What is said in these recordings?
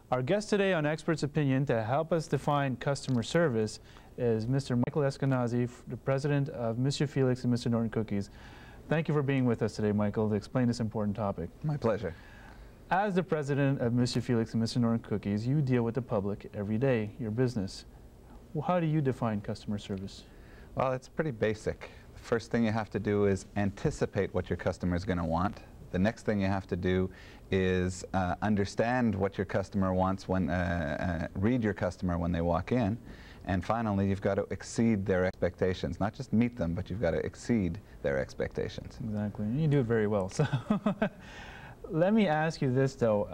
Our guest today on Expert's Opinion to help us define customer service is Mr. Michael Eskenazi, the president of Monsieur Felix and Mr. Norton Cookies. Thank you for being with us today, Michael, to explain this important topic. My pleasure. As the president of Monsieur Felix and Mr. Norton Cookies, you deal with the public every day, your business. Well, how do you define customer service? Well, it's pretty basic. The first thing you have to do is anticipate what your customer is going to want. The next thing you have to do is understand what your customer wants when, read your customer when they walk in. And finally, you've got to exceed their expectations. Not just meet them, but you've got to exceed their expectations. Exactly. And you do it very well. So let me ask you this, though.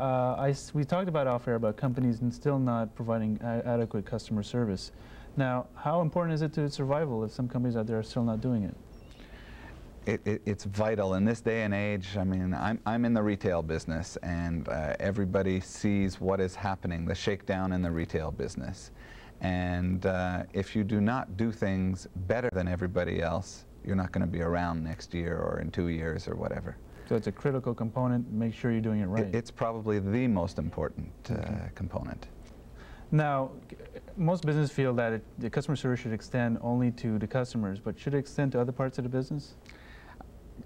We talked about off-air about companies and still not providing adequate customer service. Now, how important is it to survival if some companies out there are still not doing it? It's vital in this day and age. I mean, I'm in the retail business, and everybody sees what is happening, the shakedown in the retail business. And if you do not do things better than everybody else, you're not going to be around next year or in 2 years or whatever. So it's a critical component. Make sure you're doing it right. It's probably the most important component. Now, most businesses feel that the customer service should extend only to the customers, but should it extend to other parts of the business?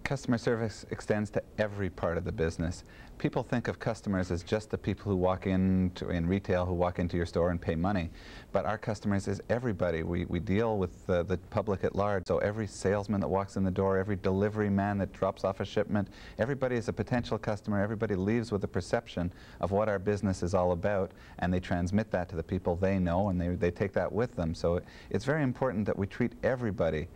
Customer service extends to every part of the business. People think of customers as just the people who walk in retail, who walk into your store and pay money. But our customers is everybody. We deal with the public at large. So every salesman that walks in the door, every delivery man that drops off a shipment, everybody is a potential customer. Everybody leaves with a perception of what our business is all about, and they transmit that to the people they know, and they take that with them. So it's very important that we treat everybody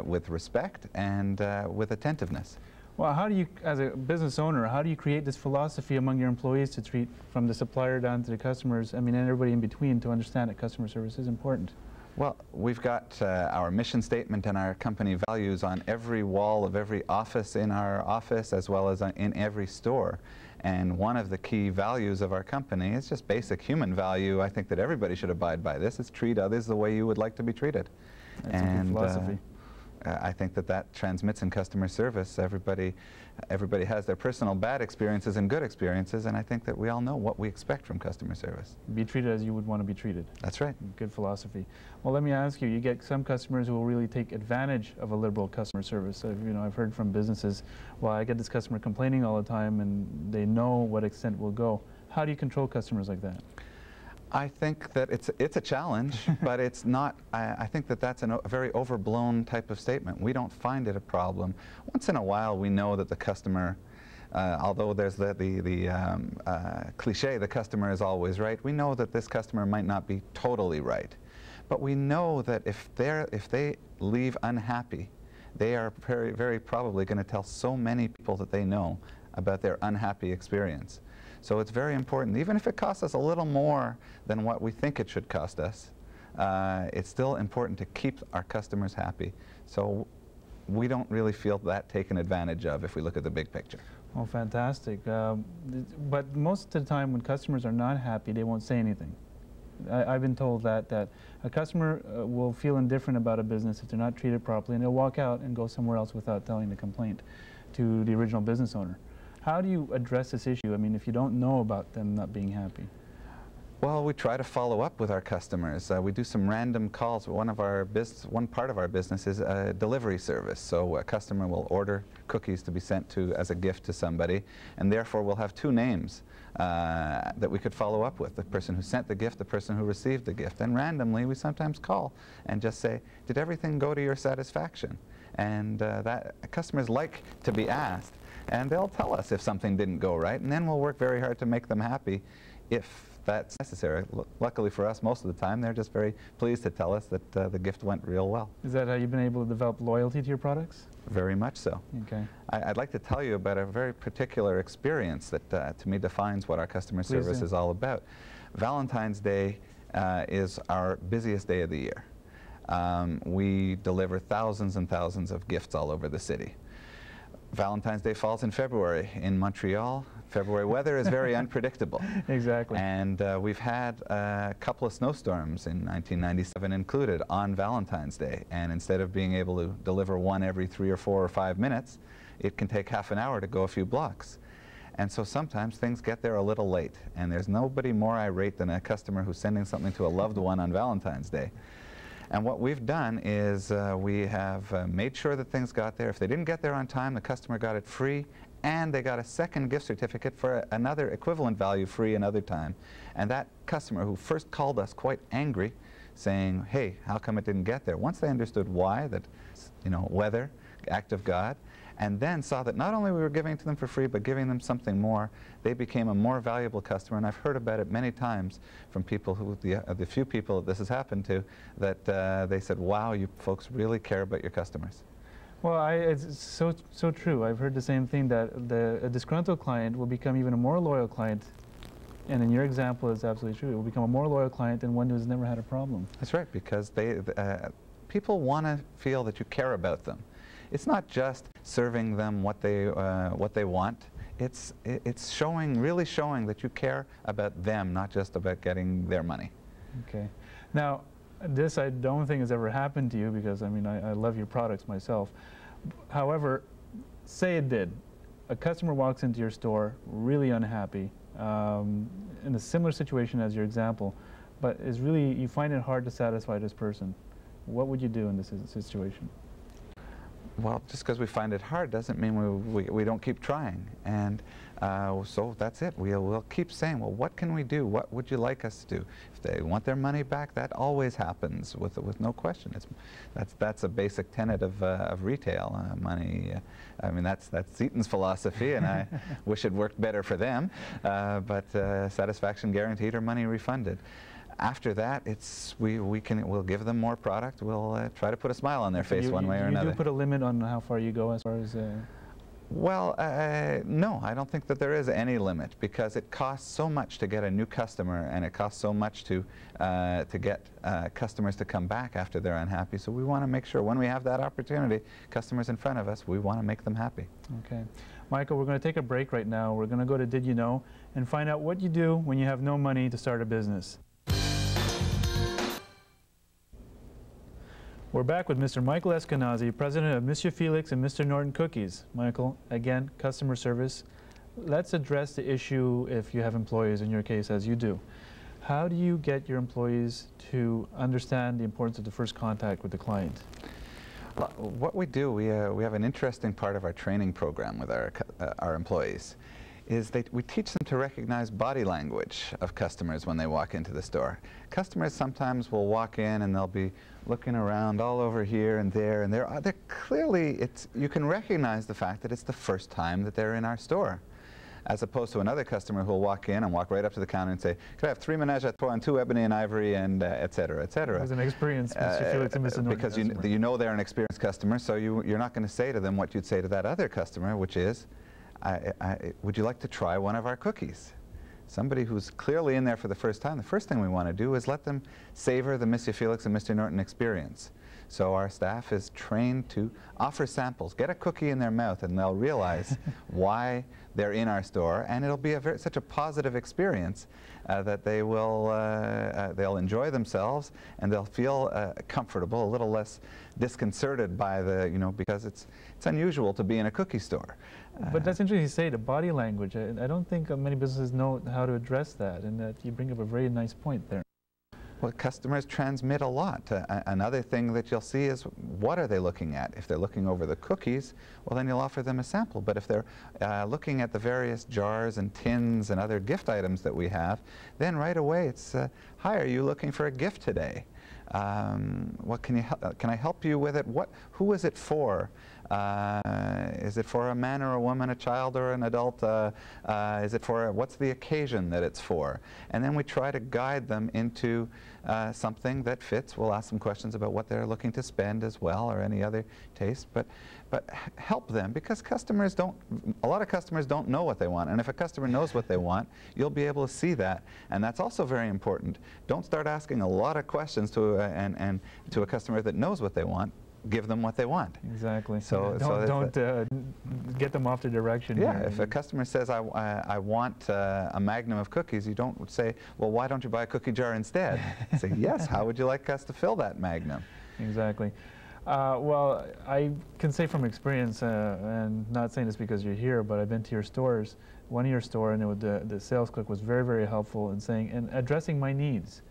with respect and with attentiveness. Well, how do you, as a business owner, how do you create this philosophy among your employees to treat from the supplier down to the customers, and everybody in between, to understand that customer service is important? Well, we've got our mission statement and our company values on every wall of every office in our office, as well as in every store. And one of the key values of our company is just basic human value. I think that everybody should abide by this. It's treat others the way you would like to be treated. That's a good philosophy. I think that transmits in customer service. Everybody has their personal bad experiences and good experiences, and I think that we all know what we expect from customer service. Be treated as you would want to be treated. That's right. Good philosophy. Well, let me ask you, you get some customers who will really take advantage of a liberal customer service. So, I've heard from businesses, well, I get this customer complaining all the time, and they know what extent will go. How do you control customers like that? I think that it's a challenge, but it's not. I think that that's a very overblown type of statement. We don't find it a problem. Once in a while, we know that the customer, although there's the cliche, the customer is always right. We know that this customer might not be totally right, but we know that if they leave unhappy, they are very, very probably going to tell so many people that they know about their unhappy experience. So it's very important, even if it costs us a little more than what we think it should cost us, it's still important to keep our customers happy. So we don't really feel that taken advantage of if we look at the big picture. Oh, fantastic. But most of the time when customers are not happy, they won't say anything. I've been told that a customer will feel indifferent about a business if they're not treated properly, and they'll walk out and go somewhere else without telling the complaint to the original business owner. How do you address this issue? If you don't know about them not being happy. Well, we try to follow up with our customers. We do some random calls. One part of our business is a delivery service. So a customer will order cookies to be sent to as a gift to somebody, and therefore we'll have two names that we could follow up with: the person who sent the gift, the person who received the gift. And randomly, we sometimes call and just say, "Did everything go to your satisfaction?" And that customers like to be asked. And they'll tell us if something didn't go right, and then we'll work very hard to make them happy if that's necessary. Luckily for us, most of the time, they're just very pleased to tell us that the gift went real well. Is that how you've been able to develop loyalty to your products? Very much so. Okay. I'd like to tell you about a very particular experience that to me defines what our customer service is all about. Valentine's Day is our busiest day of the year. We deliver thousands and thousands of gifts all over the city. Valentine's Day falls in February. In Montreal, February weather is very unpredictable. Exactly. And we've had a couple of snowstorms in 1997 included on Valentine's Day. And instead of being able to deliver one every 3 or 4 or 5 minutes, it can take half an hour to go a few blocks. And so sometimes things get there a little late, and there's nobody more irate than a customer who's sending something to a loved one on Valentine's Day. And what we've done is we have made sure that things got there. If they didn't get there on time, the customer got it free, and they got a second gift certificate for another equivalent value free another time. And that customer who first called us quite angry, saying, hey, how come it didn't get there? Once they understood why, that, you know, weather, act of God, and then saw that not only we were giving it to them for free, but giving them something more, they became a more valuable customer. And I've heard about it many times from people who, the few people that this has happened to, that they said, wow, you folks really care about your customers. Well, it's so true. I've heard the same thing, that a disgruntled client will become even a more loyal client. And in your example, it's absolutely true. It will become a more loyal client than one who's never had a problem. That's right, because people want to feel that you care about them. It's not just serving them what they want. It's really showing that you care about them, not just about getting their money. Okay. Now, this I don't think has ever happened to you, because I mean I love your products myself. However, say it did. A customer walks into your store really unhappy, in a similar situation as your example, but is really, you find it hard to satisfy this person. What would you do in this situation? Well, just because we find it hard doesn't mean we don't keep trying. And so that's it. We'll keep saying, well, what can we do? What would you like us to do? If they want their money back, that always happens with no question. That's a basic tenet of retail. Money, I mean, that's Eaton's philosophy, and I wish it worked better for them. But satisfaction guaranteed or money refunded. After that, we'll give them more product. We'll try to put a smile on their face one way or another. You do put a limit on how far you go as far as... Well, no, I don't think that there is any limit, because it costs so much to get a new customer, and it costs so much to get customers to come back after they're unhappy. So we want to make sure when we have that opportunity, customers in front of us, we want to make them happy. Okay. Michael, we're going to take a break right now. We're going to go to Did You Know and find out what you do when you have no money to start a business. We're back with Mr. Michael Eskenazi, president of Monsieur Felix and Mr. Norton Cookies. Michael, again, customer service. Let's address the issue if you have employees, in your case, as you do. How do you get your employees to understand the importance of the first contact with the client? Well, what we do, we have an interesting part of our training program with our employees, is we teach them to recognize body language of customers when they walk into the store. Customers sometimes will walk in and they'll be looking around all over here and there, and they're clearly, you can recognize the fact that it's the first time that they're in our store, as opposed to another customer who will walk in and walk right up to the counter and say, could I have 3 Ménage à Trois and 2 ebony and ivory, and et cetera, et cetera. It was an experienced Mr. Felix and Mr. Norton because customer. you know they're an experienced customer, so you're not going to say to them what you'd say to that other customer, which is, would you like to try one of our cookies? Somebody who's clearly in there for the first time, the first thing we want to do is let them savor the Monsieur Felix and Mr. Norton experience. So our staff is trained to offer samples, get a cookie in their mouth, and they'll realize why they're in our store, and it'll be such a positive experience that they will they'll enjoy themselves, and they'll feel comfortable, a little less disconcerted by because it's unusual to be in a cookie store. But that's interesting you say, the body language. I don't think many businesses know how to address that, and that you bring up a very nice point there. Well, customers transmit a lot. Another thing that you'll see is, what are they looking at? If they're looking over the cookies, well, then you'll offer them a sample. But if they're looking at the various jars and tins and other gift items that we have, then right away it's, hi, are you looking for a gift today? What can I help you with it? Who is it for? Is it for a man or a woman, a child or an adult? Is it for, what's the occasion that it's for? And then we try to guide them into something that fits. We'll ask them questions about what they're looking to spend as well, or any other taste, but help them, because a lot of customers don't know what they want. And if a customer knows what they want, you'll be able to see that. And that's also very important. Don't start asking a lot of questions to a customer that knows what they want. Give them what they want. Exactly. So don't get them off the direction. Yeah, here. If a customer says, I want a magnum of cookies, you don't say, well, why don't you buy a cookie jar instead? Say, yes, how would you like us to fill that magnum? Exactly. Well, I can say from experience, and not saying this because you're here, but I've been to your stores, one of your store, and the sales clerk was very, very helpful in saying and addressing my needs,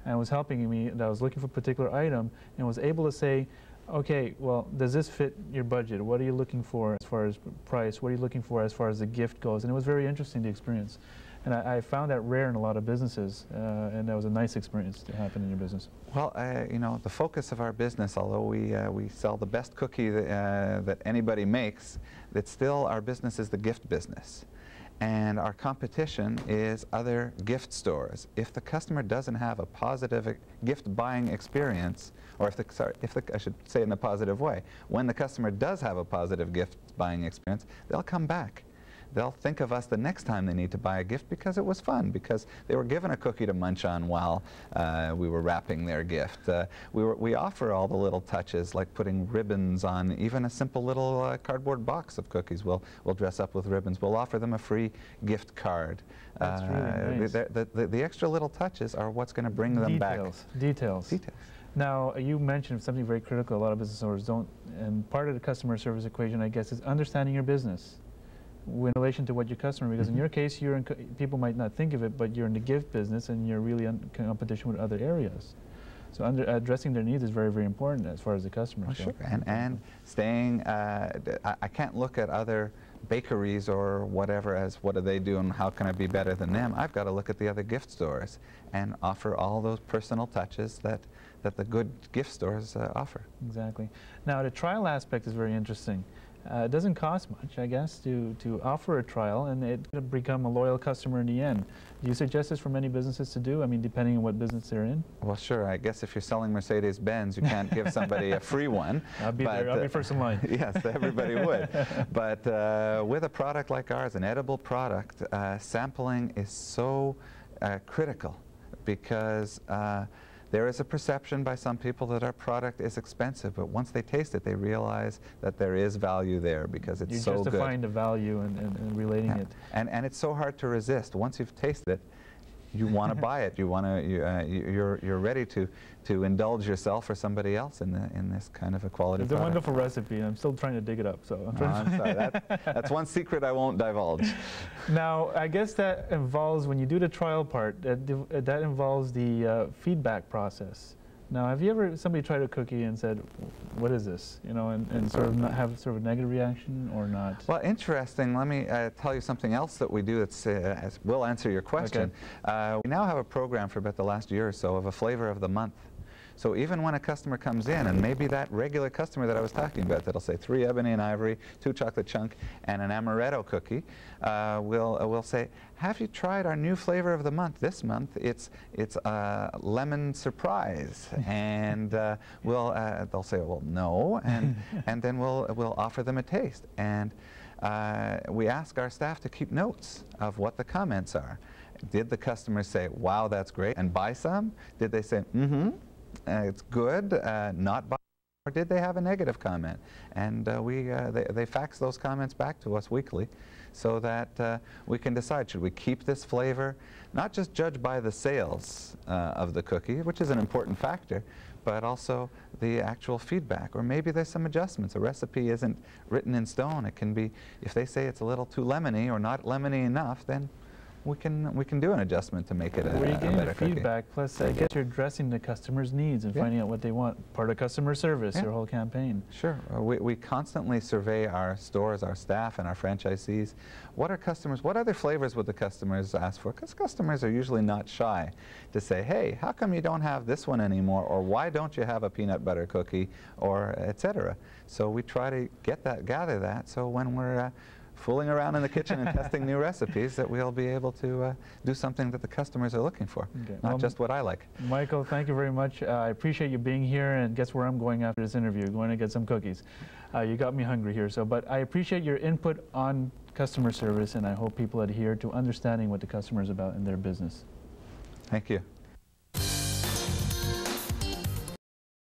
and was helping me. That I was looking for a particular item, and was able to say, okay, well, does this fit your budget? What are you looking for as far as price? What are you looking for as far as the gift goes? And it was very interesting, the experience. And I found that rare in a lot of businesses, and that was a nice experience to happen in your business. Well, you know, the focus of our business, although we sell the best cookie that anybody makes, that still our business is the gift business. And our competition is other gift stores. If the customer doesn't have a positive gift buying experience, or I should say it in a positive way, when the customer does have a positive gift buying experience, they'll come back. They'll think of us the next time they need to buy a gift because it was fun, because they were given a cookie to munch on while we were wrapping their gift. We offer all the little touches, like putting ribbons on even a simple little cardboard box of cookies. We'll dress up with ribbons. We'll offer them a free gift card. That's really nice. The extra little touches are what's going to bring them back. Details. Now, you mentioned something very critical a lot of business owners don't, and part of the customer service equation, I guess, is understanding your business in relation to what your customer, because in your case, you're in people might not think of it, but you're in the gift business and you're really in competition with other areas. So addressing their needs is very, very important as far as the customers go. Sure. And staying, I can't look at other bakeries or whatever as what do they do and how can I be better than them. I've got to look at the other gift stores and offer all those personal touches that the good gift stores offer. Exactly. Now, the trial aspect is very interesting. It doesn't cost much, I guess, to offer a trial, and it could become a loyal customer in the end. Do you suggest this for many businesses to do? I mean, depending on what business they're in? Well, sure. I guess if you're selling Mercedes-Benz, you can't give somebody a free one. I'll be there. I'll be first in line. Yes, everybody would. But with a product like ours, an edible product, sampling is so critical, because there is a perception by some people that our product is expensive, but once they taste it, they realize that there is value there because it's so good. You're justifying the value and relating it. And it's so hard to resist. Once you've tasted it, you want to buy it. You want to. You're ready to indulge yourself or somebody else in this kind of a quality product. It's a wonderful recipe. I'm still trying to dig it up. So I'm sorry. That's one secret I won't divulge. Now, I guess that involves, when you do the trial part, that involves the feedback process. Now, have you ever somebody tried a cookie and said, "What is this?" You know, and sort of not have sort of a negative reaction or not? Well, interesting. Let me tell you something else that we do that's will answer your question. Okay. We now have a program for about the last year or so of a flavor of the month. So even when a customer comes in, and maybe that regular customer that I was talking about, that'll say 3 ebony and ivory, 2 chocolate chunk, and an amaretto cookie, we'll say, have you tried our new flavor of the month? This month, it's lemon surprise. And they'll say, well, no, and then we'll offer them a taste. And we ask our staff to keep notes of what the comments are. Did the customer say, wow, that's great, and buy some? Did they say, mm-hmm, it's good, not buy? Or did they have a negative comment? And they fax those comments back to us weekly so that we can decide, should we keep this flavor? Not just judge by the sales of the cookie, which is an important factor, but also the actual feedback. Or maybe there's some adjustments. A recipe isn't written in stone. It can be, if they say it's a little too lemony or not lemony enough, then we can do an adjustment to make it a better cookie. Feedback, plus I guess you're addressing the customer's needs and finding out what they want. Part of customer service, your whole campaign. Sure. We constantly survey our stores, our staff, and our franchisees. What other flavors would the customers ask for? Because customers are usually not shy to say, hey, how come you don't have this one anymore? Or why don't you have a peanut butter cookie? Or etc. So we try to gather that, so when we're fooling around in the kitchen and testing new recipes, that we'll be able to do something that the customers are looking for, not just what I like. Michael, thank you very much. I appreciate you being here, and guess where I'm going after this interview? Going to get some cookies. You got me hungry here, but I appreciate your input on customer service, and I hope people adhere to understanding what the customer is about in their business. Thank you.